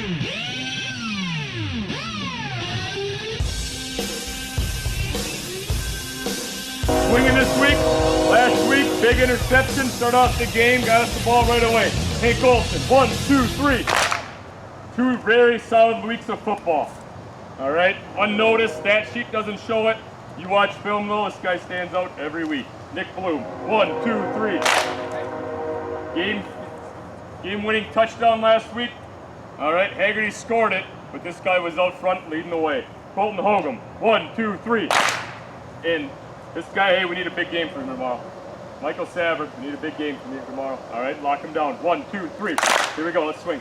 Swinging this week, last week, big interception, start off the game, got us the ball right away. Hank Olson, 1, 2, 3. 2 very solid weeks of football. All right, unnoticed, stat sheet doesn't show it. You watch film though, this guy stands out every week. Nick Bloom, 1, 2, 3. Game-winning touchdown last week. All right, Haggerty scored it, but this guy was out front leading the way. Colton Hogum, 1, 2, 3. And this guy, hey, we need a big game for him tomorrow. Michael Savard, we need a big game from him tomorrow. All right, lock him down. 1, 2, 3. Here we go, let's swing.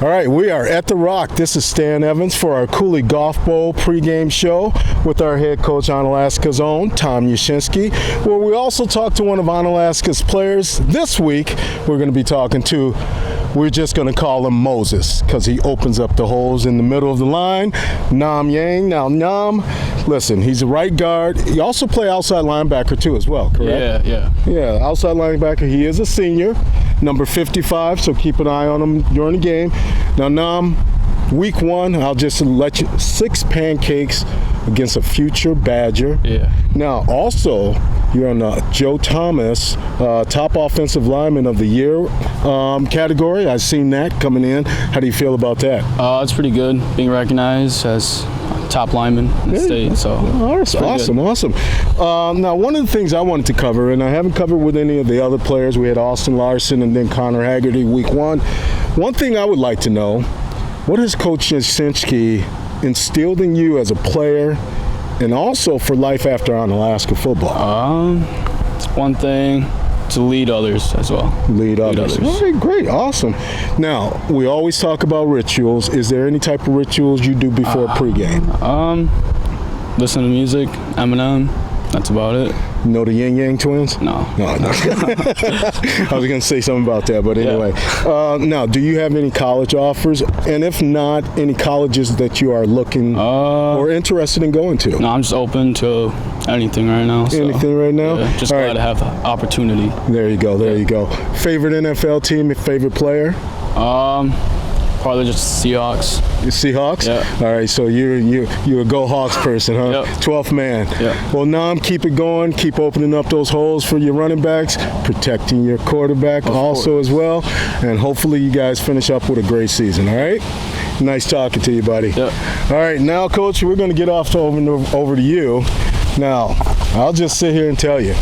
All right, we are at the Rock. This is Stan Evans for our Coulee Golf Bowl pregame show with our head coach on Alaska's own, Tom Yashinsky, where we also talk to one of Alaska's players. This week, we're going to be talking to, we're just going to call him Moses because he opens up the holes in the middle of the line. Nam Yang. Now, Nam, listen, he's a right guard. He also plays outside linebacker too as well, correct? Yeah, outside linebacker. He is a senior, number 55, so keep an eye on him during the game. Now, Nam, week 1, I'll just let you, 6 pancakes against a future Badger. Yeah. Now, also, you're on the Joe Thomas top offensive lineman of the year category. I've seen that coming in. How do you feel about that? It's pretty good, being recognized as top lineman in the state. So awesome. Now, one of the things I wanted to cover, and I haven't covered with any of the other players, we had Austin Larson and then Connor Haggerty week 1. One thing I would like to know, what has Coach Yashinsky instilled in you as a player and also for life after Alaska football? One thing, to lead others as well. Lead others. All right, great, awesome. Now, we always talk about rituals. Is there any type of rituals you do before pregame? Listen to music, Eminem. That's about it. You know the Yin Yang Twins? No. I was going to say something about that, but anyway. Now, do you have any college offers? And if not, any colleges that you are looking or interested in going to? No, I'm just open to anything right now. Anything right now? Yeah, just glad to have the opportunity. There you go. Favorite NFL team, favorite player? Probably just Seahawks. The Seahawks? Yeah. All right, so you're a Go Hawks person, huh? Yep. 12th man. Yeah. Well, Nam, keep it going. Keep opening up those holes for your running backs, protecting your quarterback also as well, and hopefully you guys finish up with a great season, all right? Nice talking to you, buddy. Yep. All right, now, Coach, we're going to get off over to you. Now, I'll just sit here and tell you,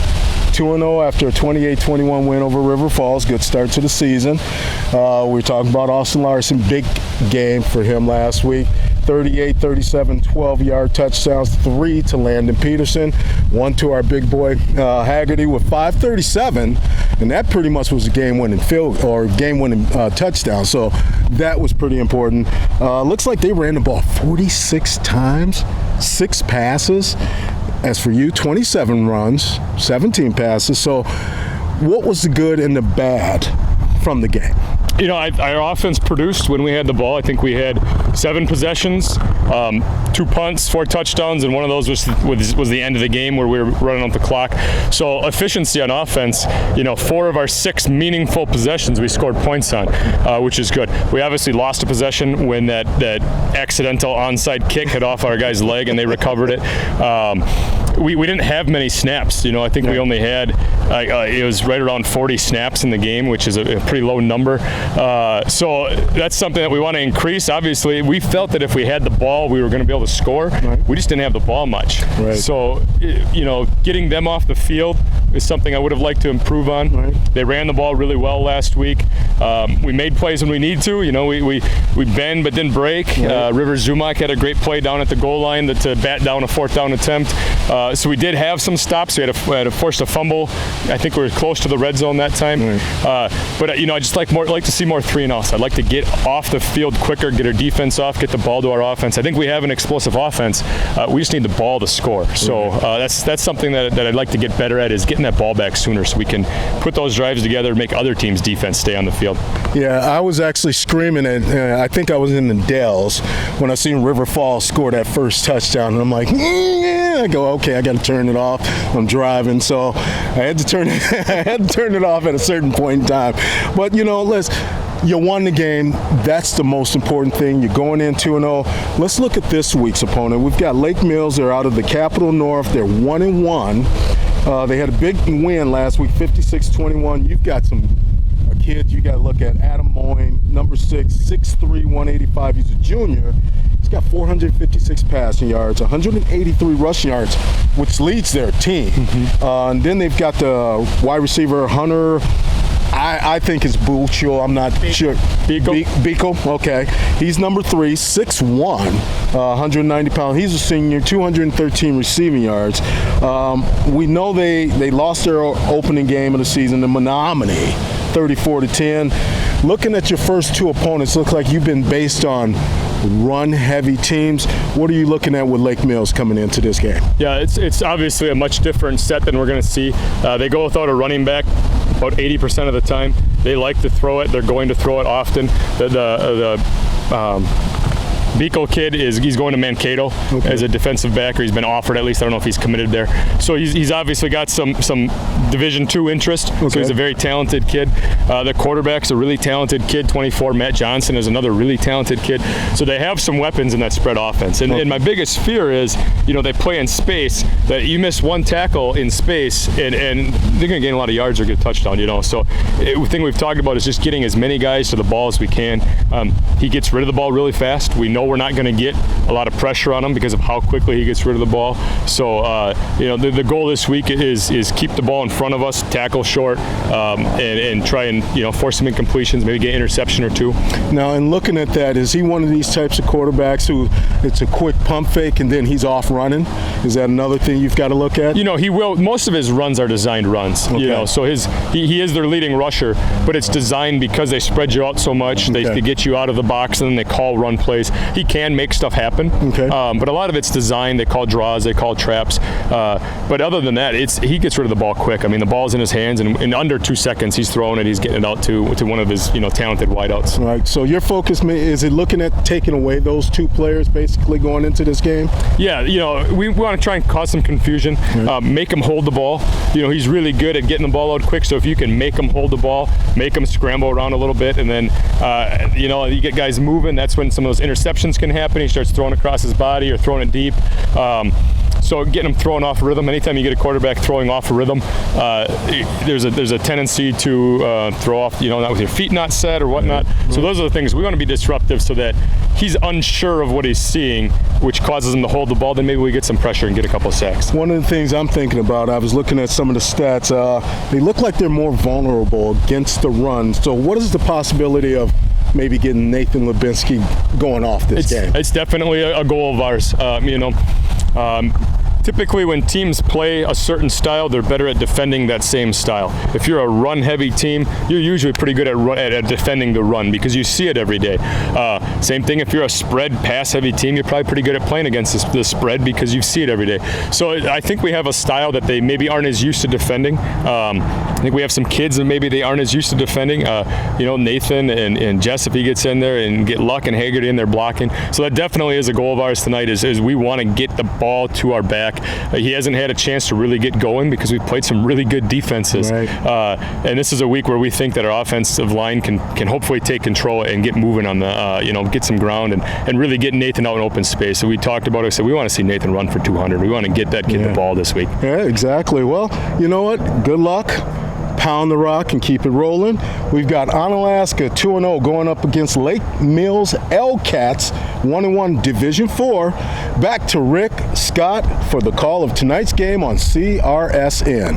2-0 after a 28-21 win over River Falls. Good start to the season. We're talking about Austin Larson. Big game for him last week. 38, 37, 12-yard touchdowns, 3 to Landon Peterson, 1 to our big boy Haggerty with 537, and that pretty much was a game-winning touchdown. So that was pretty important. Looks like they ran the ball 46 times, 6 passes. As for you, 27 runs, 17 passes. So what was the good and the bad from the game? You know, our offense produced when we had the ball. I think we had 7 possessions, 2 punts, 4 touchdowns, and one of those was the end of the game where we were running out the clock. So efficiency on offense, you know, 4 of our 6 meaningful possessions we scored points on, which is good. We obviously lost a possession when that accidental onside kick hit off our guy's leg and they recovered it. We didn't have many snaps. You know, I think we only had, it was right around 40 snaps in the game, which is a pretty low number. So that's something that we want to increase. Obviously, we felt that if we had the ball, we were going to be able to score. Right. We just didn't have the ball much. Right. So, you know, getting them off the field is something I would have liked to improve on. Right. They ran the ball really well last week. We made plays when we need to. You know, we bend but didn't break. Right. Rivers Zumak had a great play down at the goal line to bat down a 4th down attempt. So we did have some stops. We had to force a fumble. I think we were close to the red zone that time. Right. But you know, I just like to see more 3-and-outs. I'd like to get off the field quicker, get our defense off, get the ball to our offense. I think we have an explosive offense. We just need the ball to score. So that's something that I'd like to get better at, is getting that ball back sooner so we can put those drives together and make other teams' defense stay on the field. Yeah, I was actually screaming at, I think I was in the Dells when I seen River Falls score that first touchdown, and I'm like, I go, okay, I got to turn it off. I'm driving, so I had to turn it off at a certain point in time. But you know, you won the game. That's the most important thing. You're going in 2-0. Let's look at this week's opponent. We've got Lake Mills. They're out of the Capital North. They're 1-1. They had a big win last week, 56-21. You've got some kids you got to look at. Adam Moyne, number 6, 6'3", 185. He's a junior. He's got 456 passing yards, 183 rushing yards, which leads their team. And then they've got the wide receiver, Hunter. I think it's Buccio. I'm not sure. Biko. Okay. He's number 3, 6'1", 190 pounds. He's a senior, 213 receiving yards. We know they lost their opening game of the season to Menominee, 34-10. Looking at your first 2 opponents, looks like you've been based on run-heavy teams. What are you looking at with Lake Mills coming into this game? Yeah, it's obviously a much different set than we're going to see. They go without a running back about 80% of the time. They like to throw it. They're going to throw it often. The Biko kid he's going to Mankato as a defensive backer. He's been offered, at least. I don't know if he's committed there. So he's obviously got some Division II interest. So he's a very talented kid. The quarterback's a really talented kid, 24. Matt Johnson is another really talented kid. So they have some weapons in that spread offense. And my biggest fear is, you know, they play in space, that you miss one tackle in space and they're going to gain a lot of yards or get a touchdown, you know. So the thing we've talked about is just getting as many guys to the ball as we can. He gets rid of the ball really fast. We know we're not going to get a lot of pressure on him because of how quickly he gets rid of the ball. So, you know, the goal this week is keep the ball in front of us, tackle short, and try and, you know, force some incompletions, maybe get an interception or 2. Now, in looking at that, is he one of these types of quarterbacks who it's a quick pump fake and then he's off running? Is that another thing you've got to look at? You know, he will. Most of his runs are designed runs. Okay. You know, so he is their leading rusher, but it's designed because they spread you out so much. They get you out of the box and then they call run plays. He can make stuff happen, but a lot of it's designed. They call draws, they call traps. But other than that, he gets rid of the ball quick. I mean, the ball's in his hands, and in under 2 seconds, he's throwing it. He's getting it out to one of his, you know, talented wideouts. Right. So your focus is it looking at taking away those 2 players basically going into this game? Yeah. You know, we want to try and cause some confusion, make him hold the ball. You know, he's really good at getting the ball out quick. So if you can make him hold the ball, make him scramble around a little bit, and then you know, you get guys moving. That's when some of those interceptions can happen. He starts throwing across his body or throwing it deep. So getting him thrown off rhythm. Anytime you get a quarterback throwing off a rhythm, there's a tendency to throw off, you know, not with your feet not set or whatnot. So those are the things we want to be disruptive, so that he's unsure of what he's seeing, which causes him to hold the ball. Then maybe we get some pressure and get a couple of sacks. One of the things I'm thinking about, I was looking at some of the stats. They look like they're more vulnerable against the run. So what is the possibility of maybe getting Nathan Lubinsky going off this game? It's definitely a goal of ours. Typically when teams play a certain style, they're better at defending that same style. If you're a run-heavy team, you're usually pretty good at defending the run because you see it every day. Same thing if you're a spread pass-heavy team, you're probably pretty good at playing against the spread because you see it every day. So I think we have a style that they maybe aren't as used to defending. I think we have some kids that maybe they aren't as used to defending. Nathan and Jess, if he gets in there, and get Luck and Haggerty in there blocking. So that definitely is a goal of ours tonight is we want to get the ball to our back. He hasn't had a chance to really get going because we've played some really good defenses. Right. And this is a week where we think that our offensive line can hopefully take control and get moving on the, get some ground and really get Nathan out in open space. So we talked about it. So we want to see Nathan run for 200. We want to get that kid the ball this week. Yeah, exactly. Well, you know what? Good luck. Pound the rock and keep it rolling. We've got Onalaska 2-0 going up against Lake Mills L-Cats 1-1 Division 4. Back to Rick Scott for the call of tonight's game on CRSN.